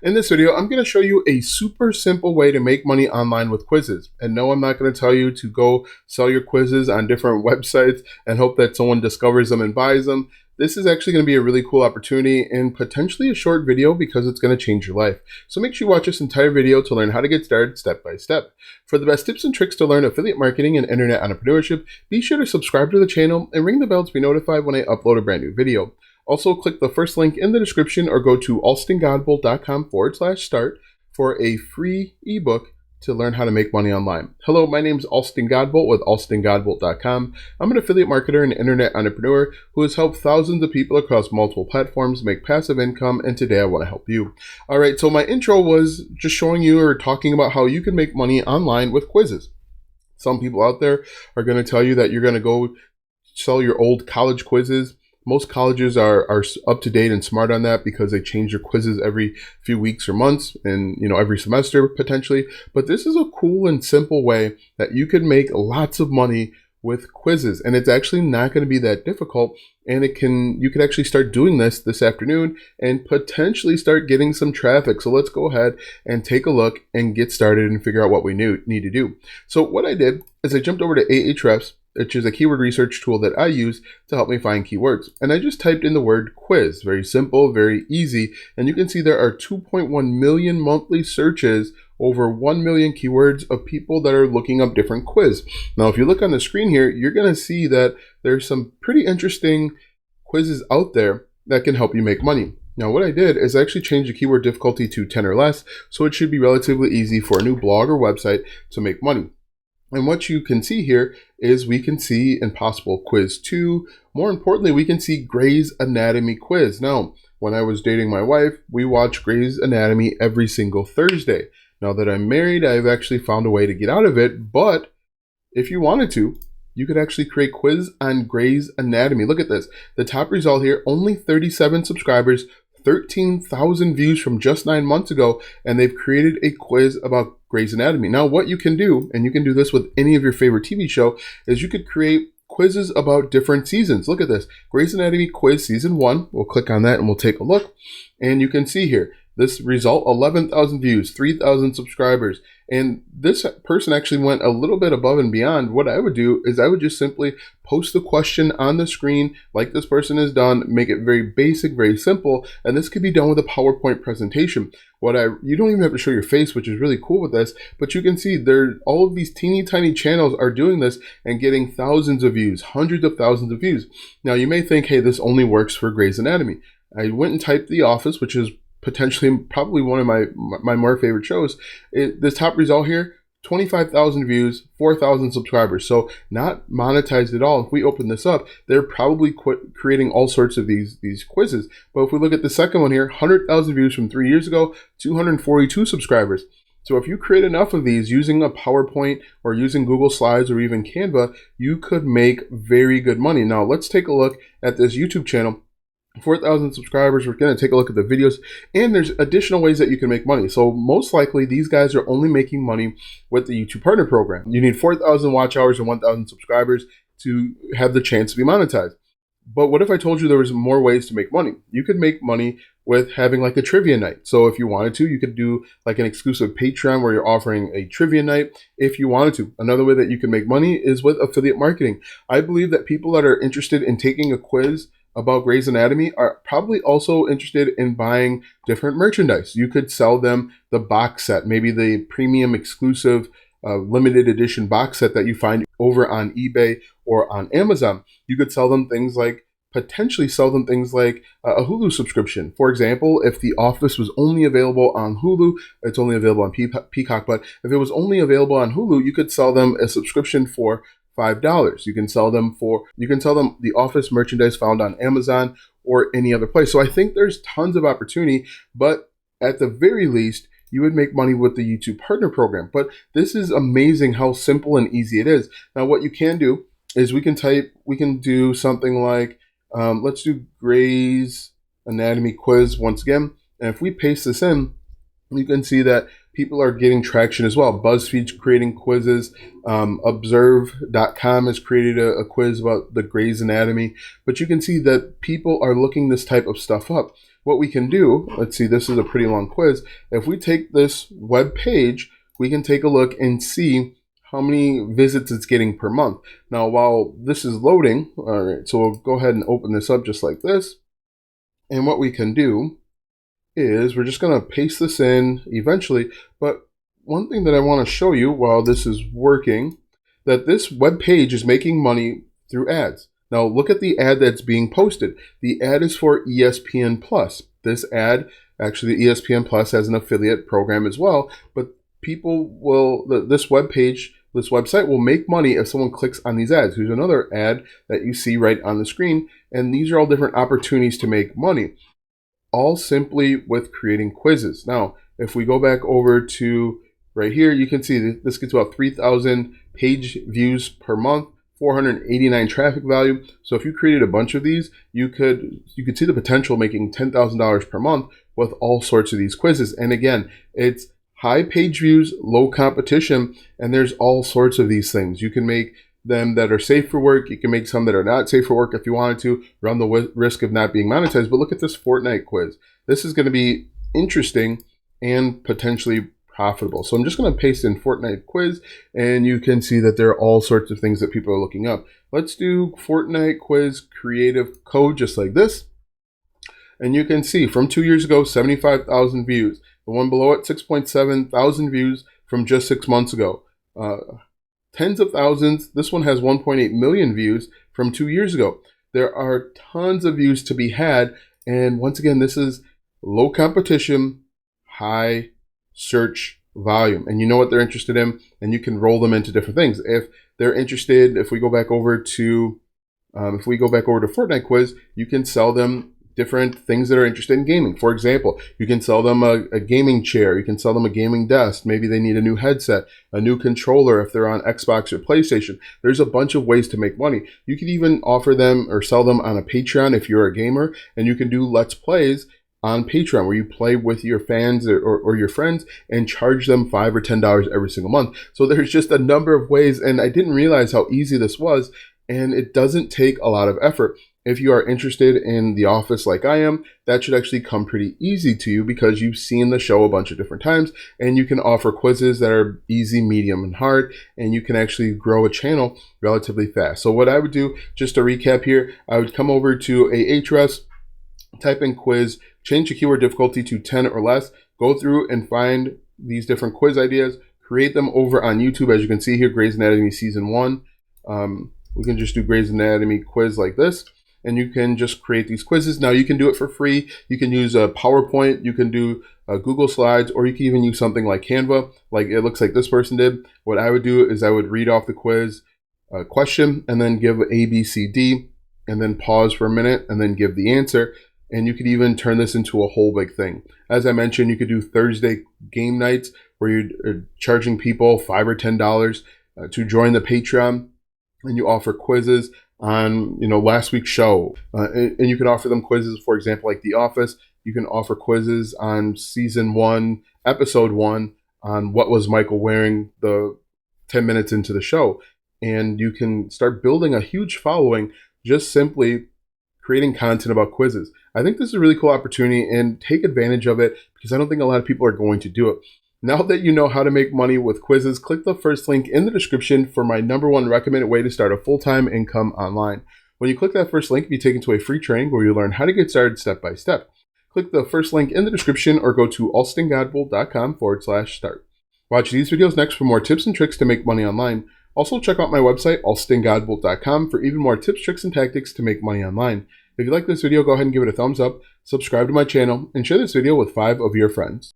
In this video, I'm going to show you a super simple way to make money online with quizzes. And no, I'm not going to tell you to go sell your quizzes on different websites and hope that someone discovers them and buys them. This is actually going to be a really cool opportunity and potentially a short video because it's going to change your life. So make sure you watch this entire video to learn how to get started step by step. For the best tips and tricks to learn affiliate marketing and internet entrepreneurship, be sure to subscribe to the channel and ring the bell to be notified when I upload a brand new video. Also, click the first link in the description or go to alstongodbolt.com/start for a free ebook to learn how to make money online. Hello, my name is Alston Godbolt with alstongodbolt.com. I'm an affiliate marketer and internet entrepreneur who has helped thousands of people across multiple platforms make passive income, and today I want to help you. All right, so my intro was just showing you or talking about how you can make money online with quizzes. Some people out there are going to tell you that you're going to go sell your old college quizzes. Most colleges are up to date and smart on that because they change their quizzes every few weeks or months and every semester potentially. But this is a cool and simple way that you can make lots of money with quizzes, and it's actually not going to be that difficult. And you can actually start doing this afternoon and potentially start getting some traffic. So let's go ahead and take a look and get started and figure out what we need to do. So what I did is I jumped over to Ahrefs, which is a keyword research tool that I use to help me find keywords. And I just typed in the word quiz. Very simple, very easy. And you can see there are 2.1 million monthly searches, over 1 million keywords of people that are looking up different quiz. Now, if you look on the screen here, you're going to see that there's some pretty interesting quizzes out there that can help you make money. Now, what I did is I actually changed the keyword difficulty to 10 or less, so it should be relatively easy for a new blog or website to make money. And what you can see here is we can see Impossible Quiz 2. More importantly, we can see Grey's Anatomy quiz. Now, when I was dating my wife, we watched Grey's Anatomy every single Thursday. Now that I'm married, I've actually found a way to get out of it. But if you wanted to, you could actually create quiz on Grey's Anatomy. Look at this. The top result here, only 37 subscribers, 13,000 views from just 9 months ago, and they've created a quiz about Grey's Anatomy. Now, what you can do, and you can do this with any of your favorite TV show, is you could create quizzes about different seasons. Look at this. Grey's Anatomy quiz season 1. We'll click on that and we'll take a look. And you can see here, this result, 11,000 views, 3,000 subscribers. And this person actually went a little bit above and beyond. What I would do is I would just simply post the question on the screen like this person has done, make it very basic, very simple. And this could be done with a PowerPoint presentation. You don't even have to show your face, which is really cool with this, but you can see all of these teeny tiny channels are doing this and getting thousands of views, hundreds of thousands of views. Now you may think, hey, this only works for Grey's Anatomy. I went and typed The Office, which is potentially probably one of my more favorite shows. This top result here, 25,000 views, 4,000 subscribers. So not monetized at all. If we open this up, they're probably creating all sorts of these quizzes. But if we look at the second one here, 100,000 views from 3 years ago, 242 subscribers. So if you create enough of these using a PowerPoint or using Google Slides or even Canva, you could make very good money. Now let's take a look at this YouTube channel. 4,000 subscribers. We're going to take a look at the videos, and there's additional ways that you can make money. So most likely these guys are only making money with the YouTube Partner Program. You need 4,000 watch hours and 1,000 subscribers to have the chance to be monetized. But what if I told you there was more ways to make money? You could make money with having like a trivia night. So if you wanted to, you could do like an exclusive Patreon where you're offering a trivia night if you wanted to. Another way that you can make money is with affiliate marketing. I believe that people that are interested in taking a quiz about Grey's Anatomy are probably also interested in buying different merchandise. You could sell them the box set, maybe the premium exclusive limited edition box set that you find over on eBay or on Amazon. You could potentially sell them things like a Hulu subscription. For example, if The Office was only available on Hulu, it's only available on Peacock, but if it was only available on Hulu, you could sell them a subscription for $5. You can sell them The Office merchandise found on Amazon or any other place. So I think there's tons of opportunity, but at the very least, you would make money with the YouTube Partner Program. But this is amazing how simple and easy it is. Now, what you can do is we can do something like, let's do Grey's Anatomy quiz once again. And if we paste this in, you can see that people are getting traction as well. BuzzFeed's creating quizzes. Observe.com has created a quiz about the Grey's Anatomy. But you can see that people are looking this type of stuff up. what we can do, let's see, this is a pretty long quiz. If we take this web page, we can take a look and see how many visits it's getting per month. Now, while this is loading, all right, so we'll go ahead and open this up just like this. And what we can do is we're just going to paste this in eventually. But one thing that I want to show you while this is working, that this web page is making money through ads. Now look at the ad that's being posted. The ad is for ESPN Plus. This ad, actually ESPN Plus has an affiliate program as well, but people will, this web page, this website will make money if someone clicks on these ads. Here's another ad that you see right on the screen, and these are all different opportunities to make money, all simply with creating quizzes. Now, if we go back over to right here, you can see that this gets about 3,000 page views per month, 489 traffic value. So if you created a bunch of these, you could see the potential making $10,000 per month with all sorts of these quizzes. And again, it's high page views, low competition, and there's all sorts of these things. You can make them that are safe for work. You can make some that are not safe for work if you wanted to, run the risk of not being monetized. But look at this Fortnite quiz. This is going to be interesting and potentially profitable. So I'm just going to paste in Fortnite quiz, and you can see that there are all sorts of things that people are looking up. Let's do Fortnite quiz creative code just like this. And you can see from 2 years ago, 75,000 views. The one below it, 6.7 thousand views from just 6 months ago. Tens of thousands. This one has 1.8 million views from 2 years ago. There are tons of views to be had. And once again, this is low competition, high search volume. And you know what they're interested in, and you can roll them into different things. If they're interested, if we go back over to Fortnite quiz, you can sell them different things that are interested in gaming. For example, you can sell them a gaming chair, you can sell them a gaming desk, maybe they need a new headset, a new controller if they're on Xbox or PlayStation. There's a bunch of ways to make money. You could even offer them or sell them on a Patreon if you're a gamer, and you can do Let's Plays on Patreon where you play with your fans or your friends and charge them $5 or $10 every single month. So there's just a number of ways, and I didn't realize how easy this was, and it doesn't take a lot of effort. If you are interested in The Office like I am, that should actually come pretty easy to you because you've seen the show a bunch of different times, and you can offer quizzes that are easy, medium, and hard, and you can actually grow a channel relatively fast. So what I would do, just to recap here, I would come over to Ahrefs, type in quiz, change the keyword difficulty to 10 or less, go through and find these different quiz ideas, create them over on YouTube. As you can see here, Grey's Anatomy Season 1. We can just do Grey's Anatomy quiz like this, and you can just create these quizzes. Now you can do it for free. You can use a PowerPoint, you can do Google Slides, or you can even use something like Canva, like it looks like this person did. What I would do is I would read off the quiz question and then give A, B, C, D, and then pause for a minute and then give the answer. And you could even turn this into a whole big thing. As I mentioned, you could do Thursday game nights where you're charging people $5 or $10 to join the Patreon, and you offer quizzes on last week's show. And you can offer them quizzes, for example, like The Office. You can offer quizzes on Season 1, Episode 1, on what was Michael wearing the 10 minutes into the show. And you can start building a huge following just simply creating content about quizzes. I think this is a really cool opportunity, and take advantage of it because I don't think a lot of people are going to do it. Now that you know how to make money with quizzes, click the first link in the description for my #1 recommended way to start a full-time income online. When you click that first link, you'll be taken to a free training where you learn how to get started step by step. Click the first link in the description or go to alstongodbolt.com/start. Watch these videos next for more tips and tricks to make money online. Also, check out my website, alstongodbolt.com, for even more tips, tricks, and tactics to make money online. If you like this video, go ahead and give it a thumbs up, subscribe to my channel, and share this video with 5 of your friends.